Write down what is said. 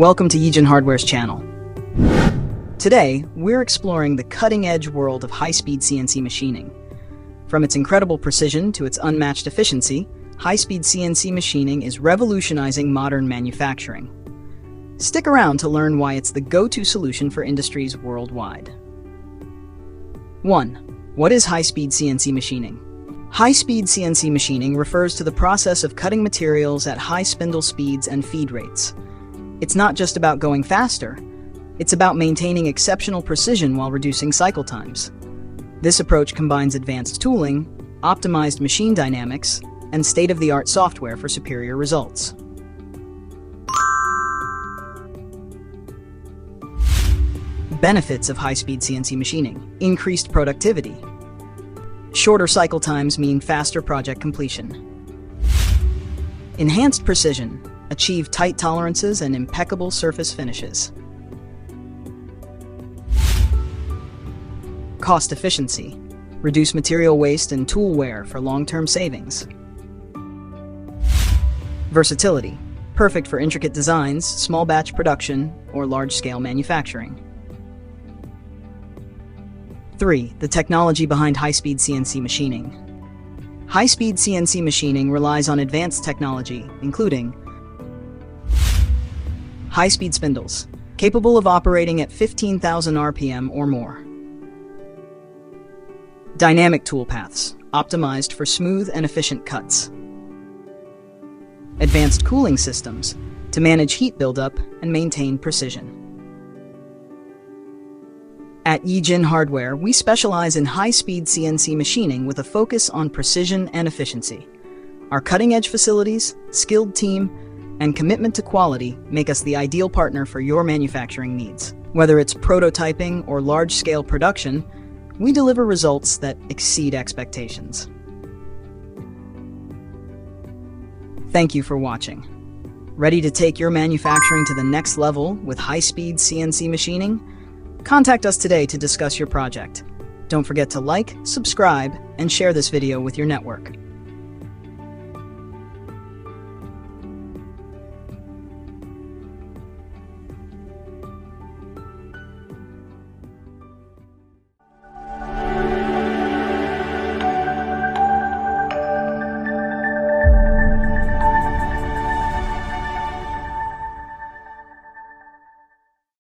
Welcome to Yijin Hardware's channel. Today, we're exploring the cutting-edge world of high-speed CNC machining. From its incredible precision to its unmatched efficiency, high-speed CNC machining is revolutionizing modern manufacturing. Stick around to learn why it's the go-to solution for industries worldwide. 1. What is high-speed CNC machining? High-speed CNC machining refers to the process of cutting materials at high spindle speeds and feed rates. It's not just about going faster, it's about maintaining exceptional precision while reducing cycle times. This approach combines advanced tooling, optimized machine dynamics, and state-of-the-art software for superior results. Benefits of high-speed CNC machining: increased productivity. Shorter cycle times mean faster project completion. Enhanced precision. Achieve tight tolerances and impeccable surface finishes. Cost efficiency. Reduce material waste and tool wear for long-term savings. Versatility. Perfect for intricate designs, small batch production, or large-scale manufacturing. 3. The technology behind high-speed CNC machining. High-speed CNC machining relies on advanced technology, including high-speed spindles, capable of operating at 15,000 RPM or more. Dynamic tool paths, optimized for smooth and efficient cuts. Advanced cooling systems, to manage heat buildup and maintain precision. At Yijin Hardware, we specialize in high-speed CNC machining with a focus on precision and efficiency. Our cutting-edge facilities, skilled team, and commitment to quality make us the ideal partner for your manufacturing needs. Whether it's prototyping or large-scale production, we deliver results that exceed expectations. Thank you for watching. Ready to take your manufacturing to the next level with high-speed CNC machining? Contact us today to discuss your project. Don't forget to like, subscribe, and share this video with your network.